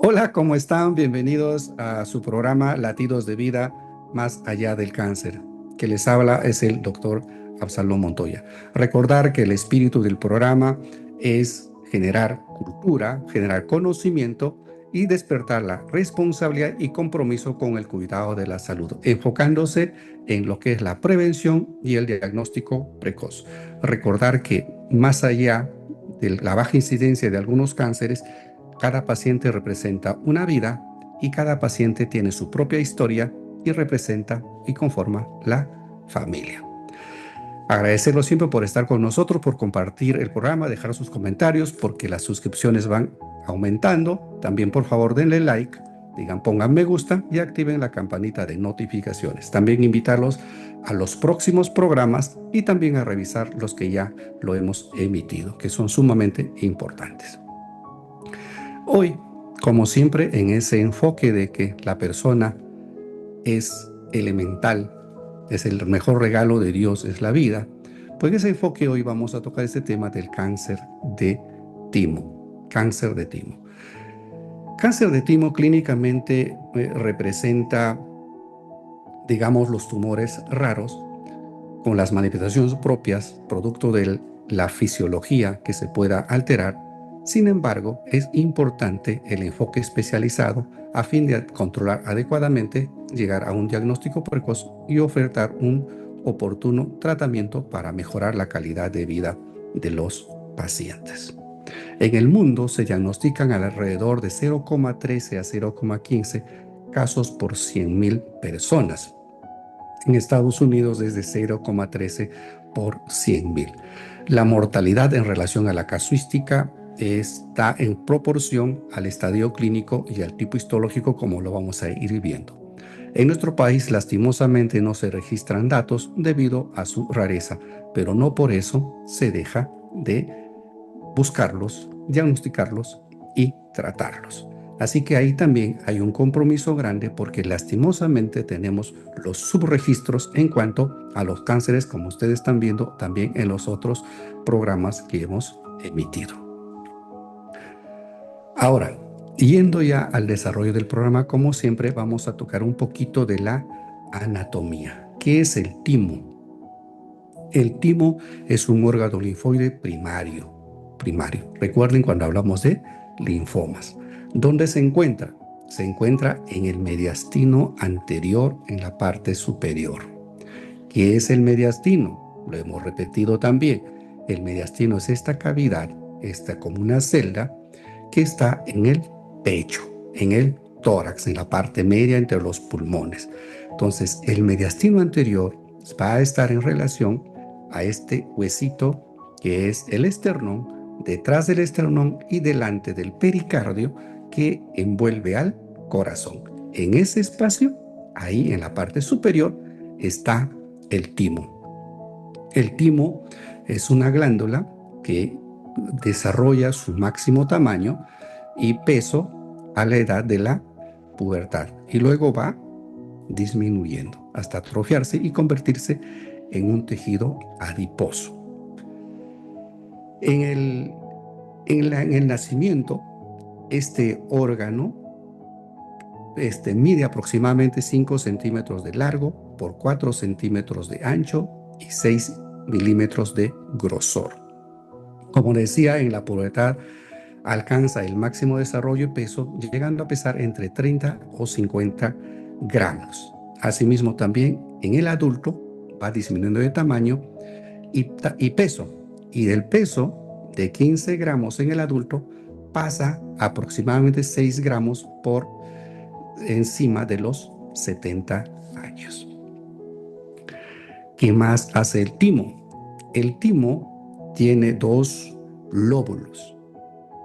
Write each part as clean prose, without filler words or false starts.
Hola, ¿cómo están? Bienvenidos a su programa Latidos de Vida Más Allá del Cáncer. Que les habla es el doctor Absalón Montoya. Recordar que el espíritu del programa es generar cultura, generar conocimiento y despertar la responsabilidad y compromiso con el cuidado de la salud, enfocándose en lo que es la prevención y el diagnóstico precoz. Recordar que más allá de la baja incidencia de algunos cánceres, cada paciente representa una vida y cada paciente tiene su propia historia y representa y conforma la familia. Agradecerlo siempre por estar con nosotros, por compartir el programa, dejar sus comentarios, porque las suscripciones van aumentando. También, por favor, denle like, digan, pongan me gusta y activen la campanita de notificaciones. También invitarlos a los próximos programas y también a revisar los que ya lo hemos emitido, que son sumamente importantes. Hoy, como siempre, en ese enfoque de que la persona es elemental, es el mejor regalo de Dios, es la vida, pues en ese enfoque hoy vamos a tocar este tema del cáncer de timo. Cáncer de timo. Cáncer de timo clínicamente representa, digamos, los tumores raros con las manifestaciones propias, producto de la fisiología que se pueda alterar. Sin embargo, es importante el enfoque especializado a fin de controlar adecuadamente, llegar a un diagnóstico precoz y ofertar un oportuno tratamiento para mejorar la calidad de vida de los pacientes. En el mundo se diagnostican alrededor de 0,13 a 0,15 casos por 100,000 personas. En Estados Unidos es de 0,13 por 100,000. La mortalidad en relación a la casuística está en proporción al estadio clínico y al tipo histológico, como lo vamos a ir viendo. En nuestro país, lastimosamente, no se registran datos debido a su rareza, pero no por eso se deja de buscarlos, diagnosticarlos y tratarlos. Así que ahí también hay un compromiso grande porque lastimosamente tenemos los subregistros en cuanto a los cánceres, como ustedes están viendo también en los otros programas que hemos emitido. Ahora, yendo ya al desarrollo del programa, como siempre, vamos a tocar un poquito de la anatomía. ¿Qué es el timo? El timo es un órgano linfoide primario. Recuerden cuando hablamos de linfomas. ¿Dónde se encuentra? Se encuentra en el mediastino anterior, en la parte superior. ¿Qué es el mediastino? Lo hemos repetido también. El mediastino es esta cavidad, esta como una celda que está en el pecho, en el tórax, en la parte media entre los pulmones. Entonces, el mediastino anterior va a estar en relación a este huesito que es el esternón, detrás del esternón y delante del pericardio que envuelve al corazón. En ese espacio, ahí en la parte superior, está el timo. El timo es una glándula que desarrolla su máximo tamaño y peso a la edad de la pubertad y luego va disminuyendo hasta atrofiarse y convertirse en un tejido adiposo. En el nacimiento, este órgano mide aproximadamente 5 centímetros de largo por 4 centímetros de ancho y 6 milímetros de grosor. Como decía, en la pubertad alcanza el máximo desarrollo y peso, llegando a pesar entre 30 o 50 gramos. Asimismo, también en el adulto va disminuyendo de tamaño y peso. Y del peso de 15 gramos en el adulto pasa a aproximadamente 6 gramos por encima de los 70 años. ¿Qué más hace el timo? El timo tiene dos lóbulos.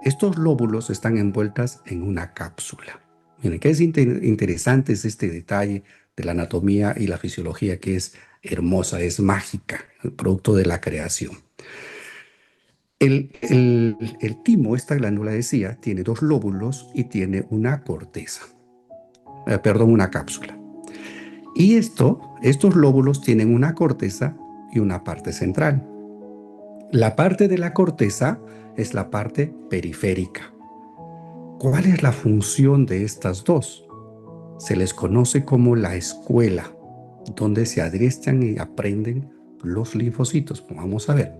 Estos lóbulos están envueltas en una cápsula. Miren, qué es interesante es este detalle de la anatomía y la fisiología que es hermosa, es mágica, el producto de la creación. El timo, esta glándula decía, tiene dos lóbulos y tiene una corteza, una cápsula. Y estos lóbulos tienen una corteza y una parte central. La parte de la corteza es la parte periférica. ¿Cuál es la función de estas dos? Se les conoce como la escuela, donde se adiestran y aprenden los linfocitos. Vamos a ver.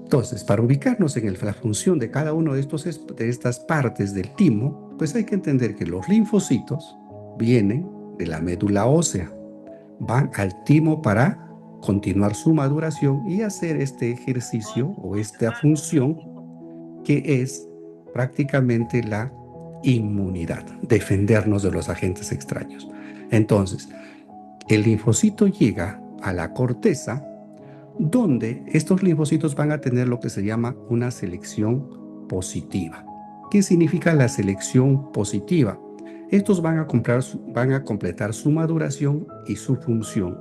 Entonces, para ubicarnos en la función de cada uno de estas partes del timo, pues hay que entender que los linfocitos vienen de la médula ósea, van al timo para continuar su maduración y hacer este ejercicio o esta función que es prácticamente la inmunidad, defendernos de los agentes extraños. Entonces, el linfocito llega a la corteza, donde estos linfocitos van a tener lo que se llama una selección positiva. ¿Qué significa la selección positiva? Estos van a completar su maduración y su función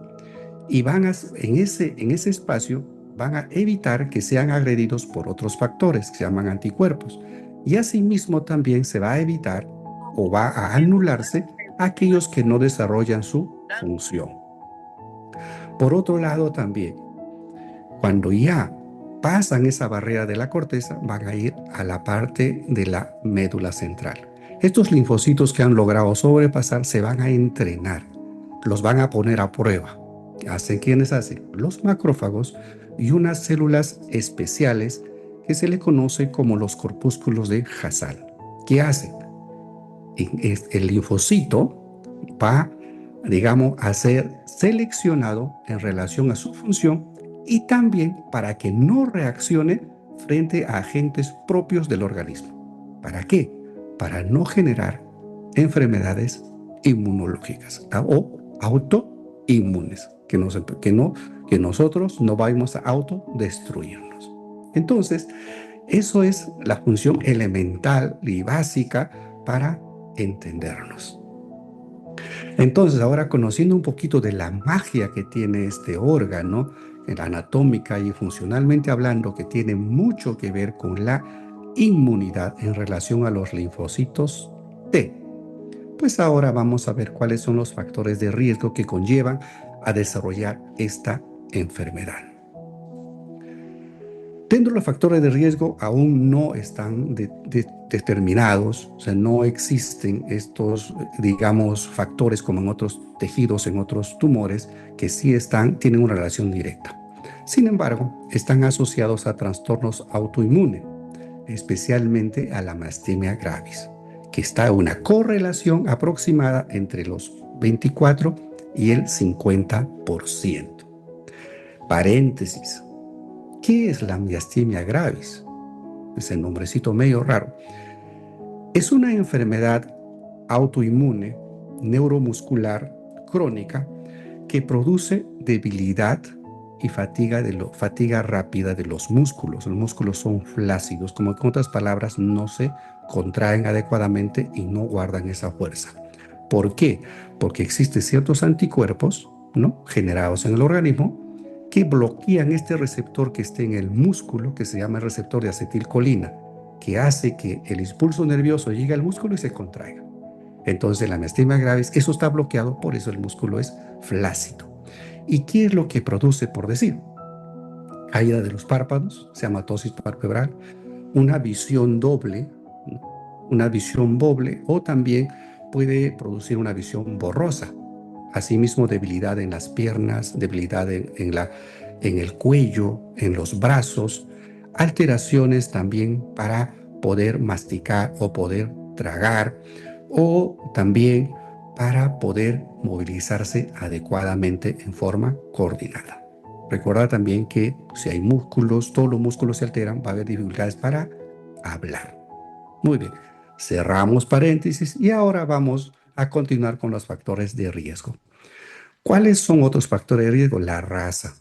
y en ese espacio van a evitar que sean agredidos por otros factores que se llaman anticuerpos. Y asimismo también se va a evitar o va a anularse aquellos que no desarrollan su función. Por otro lado también, cuando ya pasan esa barrera de la corteza, van a ir a la parte de la médula central. Estos linfocitos que han logrado sobrepasar se van a entrenar, los van a poner a prueba. ¿Hacen quiénes hacen? Los macrófagos y unas células especiales que se le conoce como los corpúsculos de Hassall. ¿Qué hacen? El linfocito va, digamos, a ser seleccionado en relación a su función y también para que no reaccione frente a agentes propios del organismo. ¿Para qué? Para no generar enfermedades inmunológicas o autoinmunes, que nosotros no vamos a autodestruirnos. Entonces, eso es la función elemental y básica para entendernos. Entonces, ahora conociendo un poquito de la magia que tiene este órgano, anatómica y funcionalmente hablando, que tiene mucho que ver con la inmunidad en relación a los linfocitos T, pues ahora vamos a ver cuáles son los factores de riesgo que conllevan a desarrollar esta enfermedad. Dentro de los factores de riesgo aún no están determinados, o sea, no existen estos, digamos, factores como en otros tejidos, en otros tumores, que sí tienen una relación directa. Sin embargo, están asociados a trastornos autoinmunes, especialmente a la mastemia gravis, que está en una correlación aproximada entre los 24 y el 50%. Paréntesis. ¿Qué es la miastenia gravis? Es el nombrecito medio raro. Es una enfermedad autoinmune neuromuscular crónica que produce debilidad y fatiga rápida de los músculos. Los músculos son flácidos, como en otras palabras, no se contraen adecuadamente y no guardan esa fuerza. ¿Por qué? Porque existen ciertos anticuerpos, ¿no?, generados en el organismo que bloquean este receptor que está en el músculo, que se llama el receptor de acetilcolina, que hace que el impulso nervioso llegue al músculo y se contraiga. Entonces, la miastenia gravis, eso está bloqueado, por eso el músculo es flácido. ¿Y qué es lo que produce, por decir? Caída de los párpados, se llama ptosis palpebral, una visión doble, o también puede producir una visión borrosa. Asimismo, debilidad en las piernas, debilidad en el cuello, en los brazos, alteraciones también para poder masticar o poder tragar, o también para poder movilizarse adecuadamente en forma coordinada. Recuerda también que si hay músculos, todos los músculos se alteran, va a haber dificultades para hablar. Muy bien, cerramos paréntesis y ahora vamos a continuar con los factores de riesgo. ¿Cuáles son otros factores de riesgo? La raza.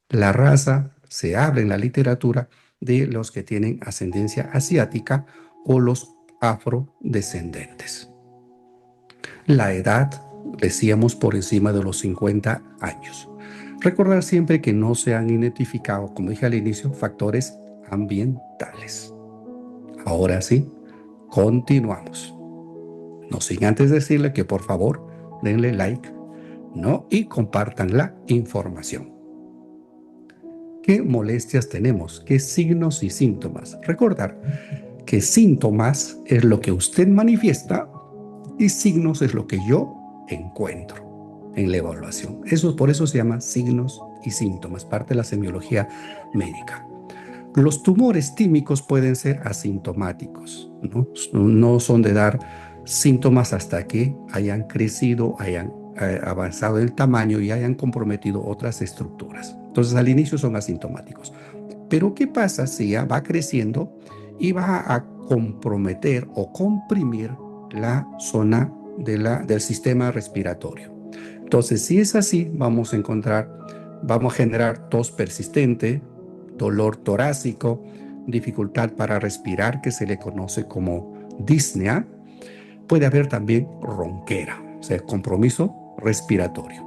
La raza se habla en la literatura de los que tienen ascendencia asiática o los afrodescendentes. La edad, decíamos, por encima de los 50 años. Recordar siempre que no se han identificado, como dije al inicio, factores ambientales. Ahora sí, continuamos. No sin antes decirle que por favor denle like, ¿no?, y compartan la información. ¿Qué molestias tenemos? ¿Qué signos y síntomas? Recordar que síntomas es lo que usted manifiesta y signos es lo que yo encuentro en la evaluación. Por eso se llama signos y síntomas, parte de la semiología médica. Los tumores tímicos pueden ser asintomáticos, ¿no? No son de dar síntomas hasta que hayan crecido, hayan avanzado el tamaño y hayan comprometido otras estructuras. Entonces, al inicio son asintomáticos. Pero, ¿qué pasa si ya va creciendo y va a comprometer o comprimir la zona del sistema respiratorio? Entonces, si es así, vamos a generar tos persistente, dolor torácico, dificultad para respirar, que se le conoce como disnea. Puede haber también ronquera, o sea, compromiso respiratorio.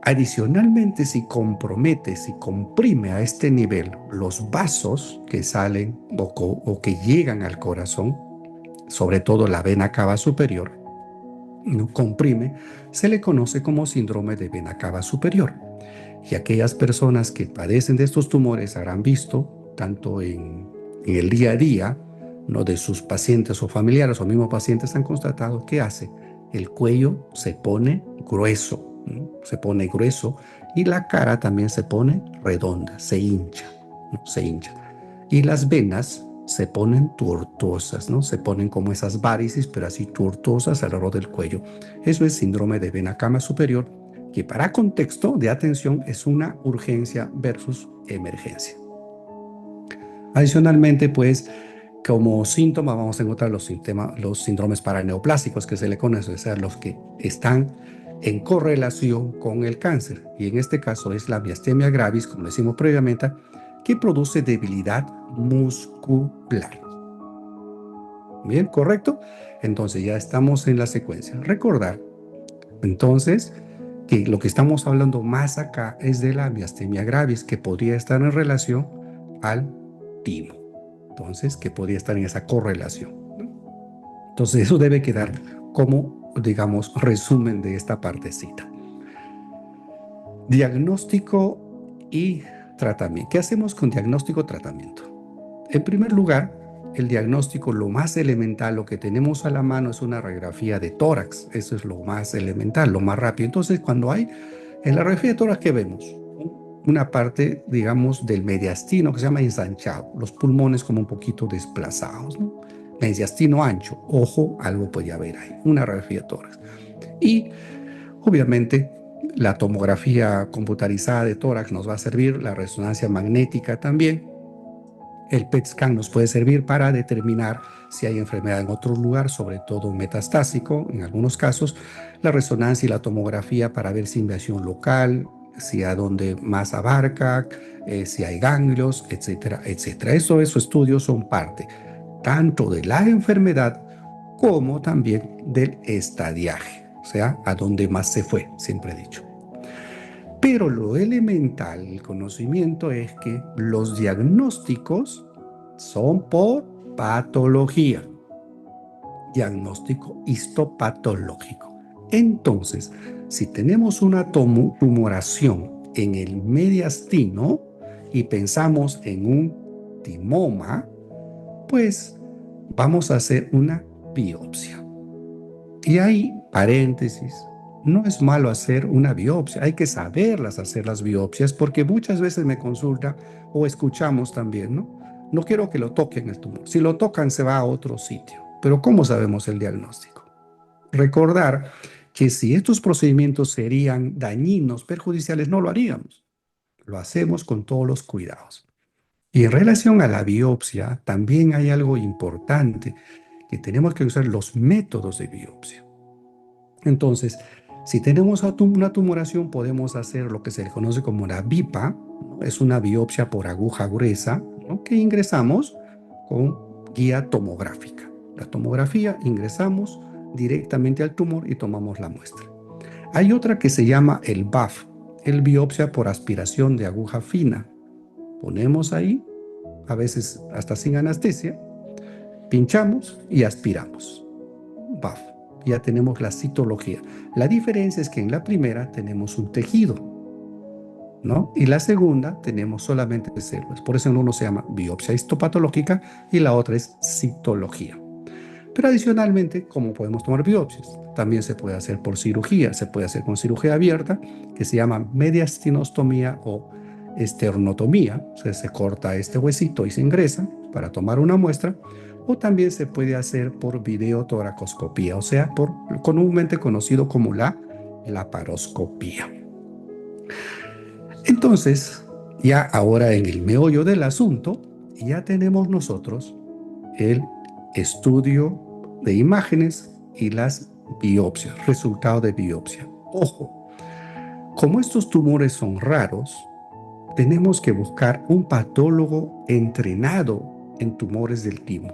Adicionalmente, si compromete, si comprime a este nivel los vasos que salen o que llegan al corazón, sobre todo la vena cava superior, no comprime, se le conoce como síndrome de vena cava superior. Y aquellas personas que padecen de estos tumores habrán visto, tanto en el día a día, ¿no?, de sus pacientes o familiares o mismos pacientes han constatado que hace. El cuello se pone grueso, ¿no? Se pone grueso y la cara también se pone redonda, se hincha, ¿no? Se hincha. Y las venas se ponen tortuosas, ¿no? Se ponen como esas varices, pero así tortuosas alrededor del cuello. Eso es síndrome de vena cava superior, que para contexto de atención es una urgencia versus emergencia. Adicionalmente, pues, como síntoma vamos a encontrar los síndromes paraneoplásicos que se le conocen, o sea, los que están en correlación con el cáncer. Y en este caso es la miastenia gravis, como decimos previamente, que produce debilidad muscular. Bien, ¿correcto? Entonces ya estamos en la secuencia. Recordar, entonces, que lo que estamos hablando más acá es de la miastenia gravis, que podría estar en relación al timo. Entonces, que podría estar en esa correlación, ¿no? Entonces, eso debe quedar como, digamos, resumen de esta partecita. Diagnóstico y tratamiento. ¿Qué hacemos con diagnóstico y tratamiento? En primer lugar, el diagnóstico, lo más elemental, lo que tenemos a la mano es una radiografía de tórax. Eso es lo más elemental, lo más rápido. Entonces, cuando hay en la radiografía de tórax, ¿qué vemos? Una parte, digamos, del mediastino que se llama ensanchado, los pulmones como un poquito desplazados, ¿no? Mediastino ancho, ojo, algo puede haber ahí, una radiografía de tórax. Y obviamente la tomografía computarizada de tórax nos va a servir, la resonancia magnética también. El PET scan nos puede servir para determinar si hay enfermedad en otro lugar, sobre todo metastásico en algunos casos. La resonancia y la tomografía para ver si invasión local, si a dónde más abarca, si hay ganglios, etcétera, etcétera. Esos estudios son parte tanto de la enfermedad como también del estadiaje, o sea, a dónde más se fue, siempre he dicho. Pero lo elemental, el conocimiento, es que los diagnósticos son por patología, diagnóstico histopatológico. Entonces, si tenemos una tumoración en el mediastino y pensamos en un timoma, pues vamos a hacer una biopsia. Y hay paréntesis. No es malo hacer una biopsia, hay que saberlas hacer las biopsias, porque muchas veces me consulta o escuchamos también, ¿no? No quiero que lo toquen el tumor. Si lo tocan se va a otro sitio. Pero ¿cómo sabemos el diagnóstico? Recordar que si estos procedimientos serían dañinos, perjudiciales, no lo haríamos. Lo hacemos con todos los cuidados. Y en relación a la biopsia, también hay algo importante, que tenemos que usar los métodos de biopsia. Entonces, si tenemos una tumoración, podemos hacer lo que se le conoce como la BIPA, ¿no? Es una biopsia por aguja gruesa, ¿no?, que ingresamos con guía tomográfica. La tomografía, ingresamos directamente al tumor y tomamos la muestra. Hay otra que se llama el BAF, el biopsia por aspiración de aguja fina. Ponemos ahí, a veces hasta sin anestesia, pinchamos y aspiramos. BAF. Ya tenemos la citología. La diferencia es que en la primera tenemos un tejido. ¿no? Y la segunda tenemos solamente células. Por eso en uno se llama biopsia histopatológica y la otra es citología. Pero adicionalmente, como podemos tomar biopsias, también se puede hacer por cirugía, se puede hacer con cirugía abierta, que se llama mediastinostomía o esternotomía, o sea, se corta este huesito y se ingresa para tomar una muestra, o también se puede hacer por videotoracoscopía, o sea, por comúnmente conocido como la laparoscopía. Entonces, ya ahora en el meollo del asunto, ya tenemos nosotros el estudio de imágenes y las biopsias, resultado de biopsia. Ojo, como estos tumores son raros, tenemos que buscar un patólogo entrenado en tumores del timo,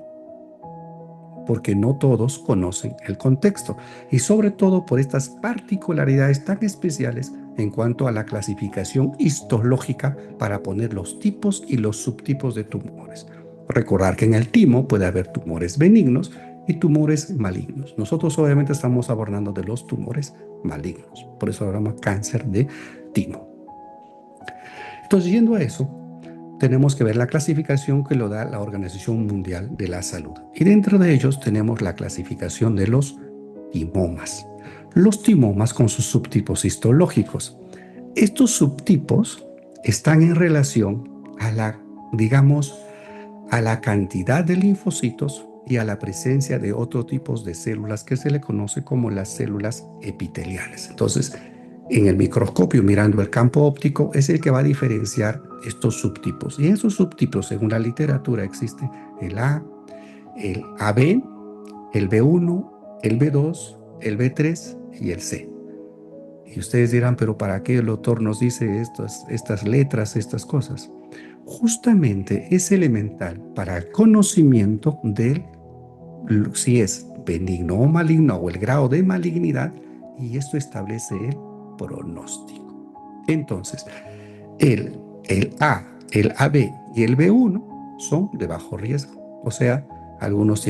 porque no todos conocen el contexto y sobre todo por estas particularidades tan especiales en cuanto a la clasificación histológica para poner los tipos y los subtipos de tumores. Recordar que en el timo puede haber tumores benignos y tumores malignos. Nosotros obviamente estamos abordando de los tumores malignos, por eso hablamos cáncer de timo. Entonces, yendo a eso, tenemos que ver la clasificación que lo da la Organización Mundial de la Salud. Y dentro de ellos tenemos la clasificación de los timomas. Los timomas con sus subtipos histológicos. Estos subtipos están en relación a la, digamos, a la cantidad de linfocitos y a la presencia de otros tipos de células que se le conoce como las células epiteliales. Entonces, en el microscopio, mirando el campo óptico, es el que va a diferenciar estos subtipos. Y esos subtipos, según la literatura, existe el A, el AB, el B1, el B2, el B3 y el C. Y ustedes dirán, pero ¿para qué el autor nos dice estas letras, estas cosas? Justamente es elemental para el conocimiento de si es benigno o maligno o el grado de malignidad, y esto establece el pronóstico. Entonces, el, el A, el AB y el B1 son de bajo riesgo, o sea, algunos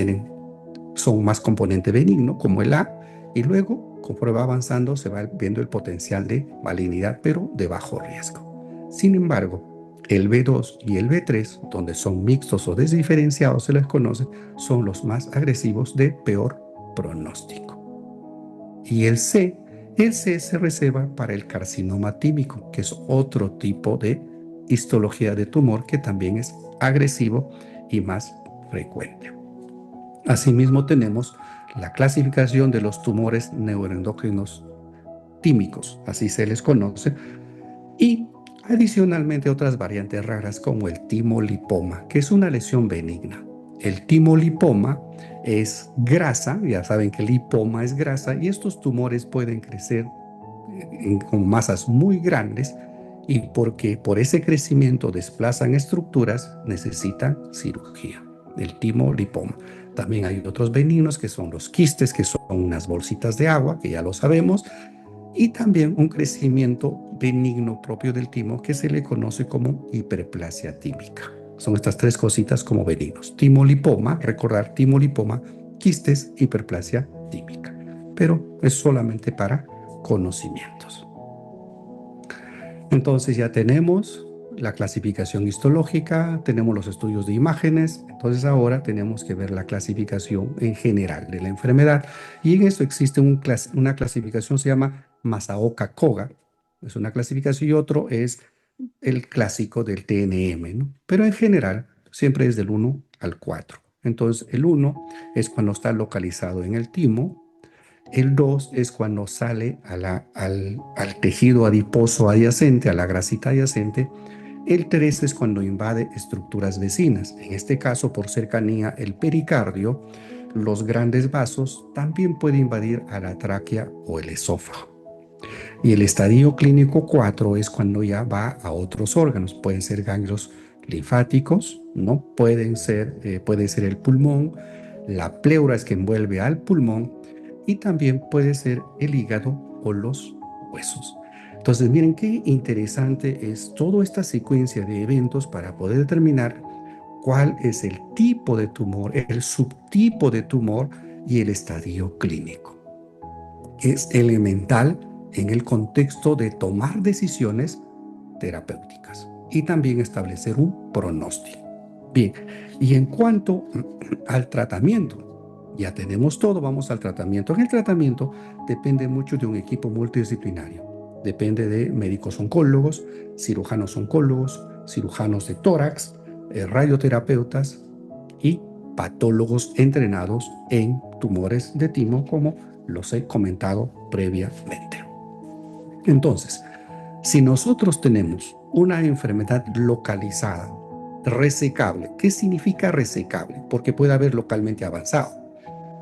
son más componente benigno, como el A, y luego, conforme va avanzando, se va viendo el potencial de malignidad, pero de bajo riesgo. Sin embargo, el B2 y el B3, donde son mixtos o desdiferenciados, se les conoce, son los más agresivos de peor pronóstico. Y el C se reserva para el carcinoma tímico, que es otro tipo de histología de tumor que también es agresivo y más frecuente. Asimismo, tenemos la clasificación de los tumores neuroendocrinos tímicos, así se les conoce, y adicionalmente otras variantes raras como el timolipoma, que es una lesión benigna. El timolipoma es grasa, ya saben que el lipoma es grasa, y estos tumores pueden crecer con masas muy grandes y porque por ese crecimiento desplazan estructuras, necesitan cirugía. El timolipoma. También hay otros benignos que son los quistes, que son unas bolsitas de agua, que ya lo sabemos, y también un crecimiento benigno propio del timo que se le conoce como hiperplasia tímica. Son estas tres cositas como benignos. Timolipoma, recordar timolipoma, quistes, hiperplasia tímica. Pero es solamente para conocimientos. Entonces ya tenemos la clasificación histológica, tenemos los estudios de imágenes, entonces ahora tenemos que ver la clasificación en general de la enfermedad. Y en eso existe una clasificación, se llama Masaoka-Koga, es una clasificación, y otro es el clásico del TNM, ¿no? Pero en general siempre es del 1 al 4. Entonces el 1 es cuando está localizado en el timo, el 2 es cuando sale al tejido adiposo adyacente, a la grasita adyacente. El 3 es cuando invade estructuras vecinas. En este caso, por cercanía, el pericardio, los grandes vasos, también puede invadir a la tráquea o el esófago. Y el estadio clínico 4 es cuando ya va a otros órganos. Pueden ser ganglios linfáticos, ¿no? Puede ser el pulmón, la pleura es que envuelve al pulmón, y también puede ser el hígado o los huesos. Entonces, miren qué interesante es toda esta secuencia de eventos para poder determinar cuál es el tipo de tumor, el subtipo de tumor y el estadio clínico. Es elemental en el contexto de tomar decisiones terapéuticas y también establecer un pronóstico. Bien, y en cuanto al tratamiento, ya tenemos todo, vamos al tratamiento. En el tratamiento depende mucho de un equipo multidisciplinario. Depende de médicos oncólogos, cirujanos de tórax, radioterapeutas y patólogos entrenados en tumores de timo, como los he comentado previamente. Entonces, si nosotros tenemos una enfermedad localizada, resecable, ¿qué significa resecable? Porque puede haber localmente avanzado.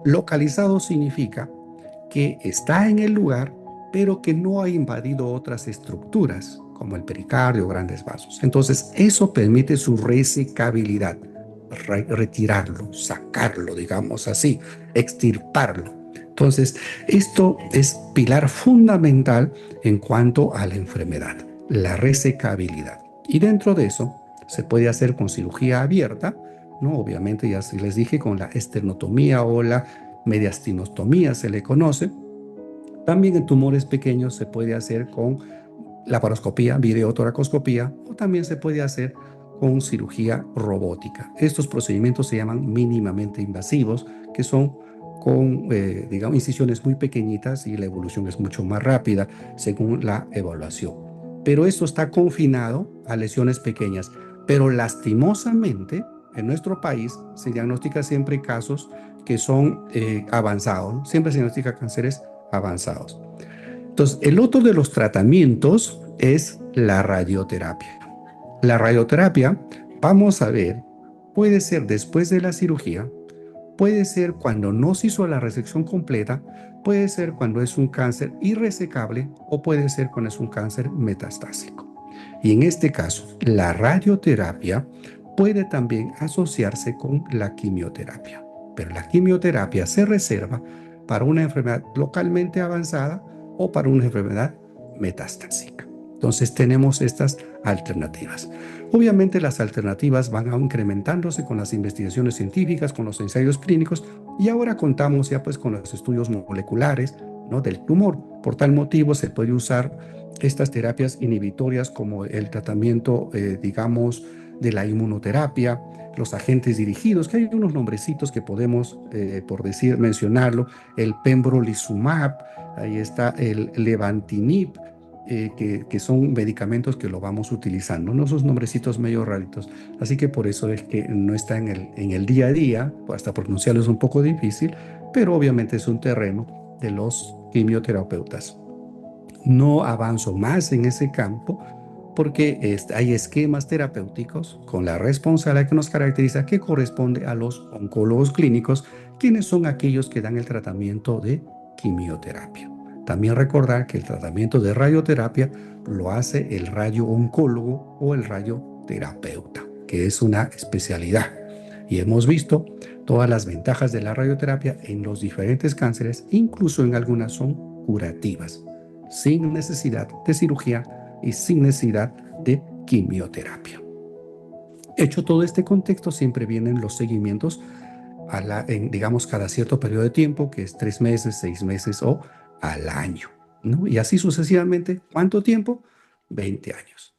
Localizado significa que está en el lugar, pero que no ha invadido otras estructuras, como el pericardio o grandes vasos. Entonces, eso permite su resecabilidad, retirarlo, sacarlo, digamos así, extirparlo. Entonces, esto es pilar fundamental en cuanto a la enfermedad, la resecabilidad. Y dentro de eso, se puede hacer con cirugía abierta, ¿no? Obviamente, ya les dije, con la esternotomía o la mediastinostomía se le conoce. También en tumores pequeños se puede hacer con laparoscopía, videotoracoscopía, o también se puede hacer con cirugía robótica. Estos procedimientos se llaman mínimamente invasivos, que son con, digamos, incisiones muy pequeñitas y la evolución es mucho más rápida según la evaluación. Pero esto está confinado a lesiones pequeñas. Pero lastimosamente, en nuestro país se diagnostica siempre casos que son avanzados, ¿no? Siempre se diagnostica cánceres avanzados. Entonces, el otro de los tratamientos es la radioterapia. La radioterapia, vamos a ver, puede ser después de la cirugía, puede ser cuando no se hizo la resección completa, puede ser cuando es un cáncer irresecable o puede ser cuando es un cáncer metastásico. Y en este caso, la radioterapia puede también asociarse con la quimioterapia, pero la quimioterapia se reserva para una enfermedad localmente avanzada o para una enfermedad metastásica. Entonces tenemos estas alternativas. Obviamente las alternativas van incrementándose con las investigaciones científicas, con los ensayos clínicos y ahora contamos ya pues con los estudios moleculares, ¿no?, del tumor. Por tal motivo se puede usar estas terapias inhibitorias como el tratamiento, digamos, de la inmunoterapia, los agentes dirigidos, que hay unos nombrecitos que podemos, por decir, mencionarlo, el pembrolizumab, ahí está el levantinib, que son medicamentos que lo vamos utilizando, ¿no? Esos nombrecitos medio raritos. Así que por eso es que no está en el día a día, hasta pronunciarlo es un poco difícil, pero obviamente es un terreno de los quimioterapeutas. No avanzo más en ese campo porque hay esquemas terapéuticos con la responsabilidad que nos caracteriza que corresponde a los oncólogos clínicos, quienes son aquellos que dan el tratamiento de quimioterapia. También recordar que el tratamiento de radioterapia lo hace el radiooncólogo o el radioterapeuta, que es una especialidad. Y hemos visto todas las ventajas de la radioterapia en los diferentes cánceres, incluso en algunas son curativas, sin necesidad de cirugía y sin necesidad de quimioterapia. Hecho todo este contexto, siempre vienen los seguimientos digamos, cada cierto periodo de tiempo, que es 3 meses, 6 meses o al año, ¿no? Y así sucesivamente. ¿Cuánto tiempo? 20 años.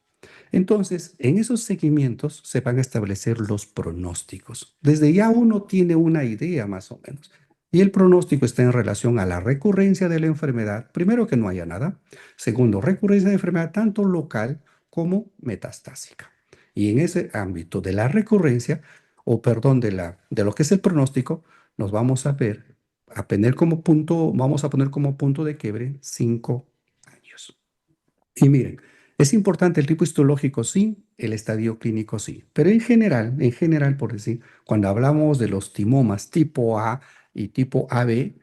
Entonces, en esos seguimientos se van a establecer los pronósticos. Desde ya uno tiene una idea más o menos. Y el pronóstico está en relación a la recurrencia de la enfermedad. Primero, que no haya nada. Segundo, recurrencia de enfermedad tanto local como metastásica. Y en ese ámbito de la recurrencia, o perdón, de lo que es el pronóstico, nos vamos vamos a poner como punto de quiebre 5 años. Y miren, es importante el tipo histológico, sí, el estadio clínico, sí. Pero en general, por decir, cuando hablamos de los timomas tipo A y tipo AB,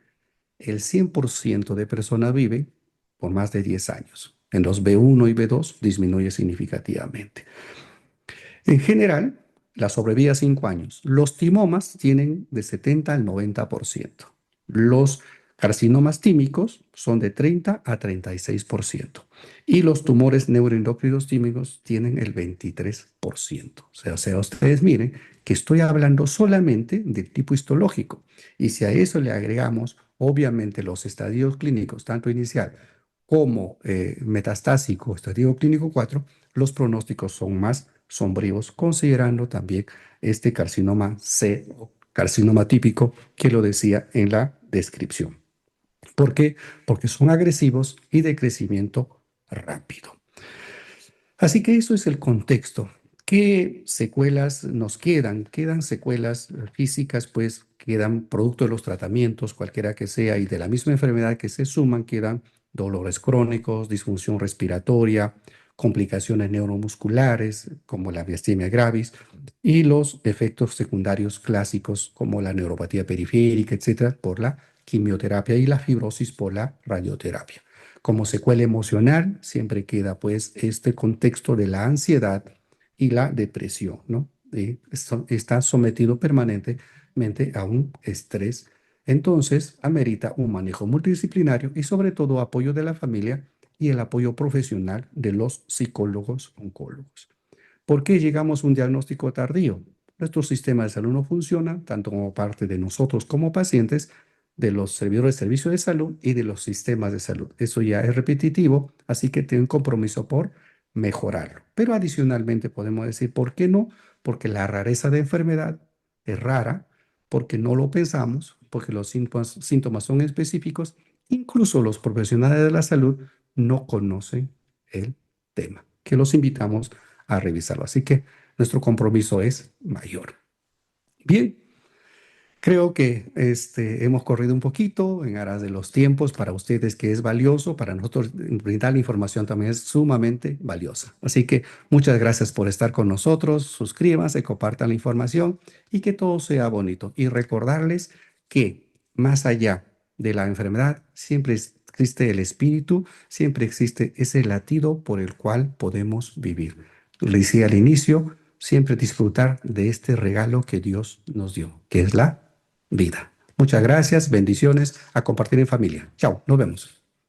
el 100% de personas viven por más de 10 años. En los B1 y B2 disminuye significativamente. En general, la sobrevida 5 años. Los timomas tienen de 70 al 90%. Los carcinomas tímicos son de 30 a 36%. Y los tumores neuroendocrinos tímicos tienen el 23%. O sea, ustedes miren que estoy hablando solamente del tipo histológico. Y si a eso le agregamos, obviamente, los estadios clínicos, tanto inicial como metastásico estadio clínico 4, los pronósticos son más sombríos, considerando también este carcinoma C o carcinoma típico que lo decía en la descripción. ¿Por qué? Porque son agresivos y de crecimiento rápido. Así que eso es el contexto. ¿Qué secuelas nos quedan? Quedan secuelas físicas, pues quedan producto de los tratamientos, cualquiera que sea, y de la misma enfermedad que se suman, quedan dolores crónicos, disfunción respiratoria, complicaciones neuromusculares como la miastenia gravis y los efectos secundarios clásicos como la neuropatía periférica, etcétera, por la quimioterapia y la fibrosis por la radioterapia. Como secuela emocional, siempre queda pues este contexto de la ansiedad y la depresión, ¿no? Está sometido permanentemente a un estrés. Entonces, amerita un manejo multidisciplinario y sobre todo apoyo de la familia y el apoyo profesional de los psicólogos oncólogos. ¿Por qué llegamos a un diagnóstico tardío? Nuestro sistema de salud no funciona, tanto como parte de nosotros como pacientes, de los servidores de servicio de salud y de los sistemas de salud. Eso ya es repetitivo, así que tengo un compromiso por mejorarlo. Pero adicionalmente podemos decir, ¿por qué no? Porque la rareza de enfermedad es rara, porque no lo pensamos, porque los síntomas son específicos, incluso los profesionales de la salud no conocen el tema, que los invitamos a revisarlo. Así que nuestro compromiso es mayor. Bien, creo que hemos corrido un poquito en aras de los tiempos para ustedes, que es valioso. Para nosotros brindar la información también es sumamente valiosa. Así que muchas gracias por estar con nosotros. Suscríbanse, compartan la información y que todo sea bonito. Y recordarles que más allá de la enfermedad, siempre existe el espíritu, siempre existe ese latido por el cual podemos vivir. Le decía al inicio, siempre disfrutar de este regalo que Dios nos dio, que es la vida. Muchas gracias, bendiciones, a compartir en familia. Chao, nos vemos.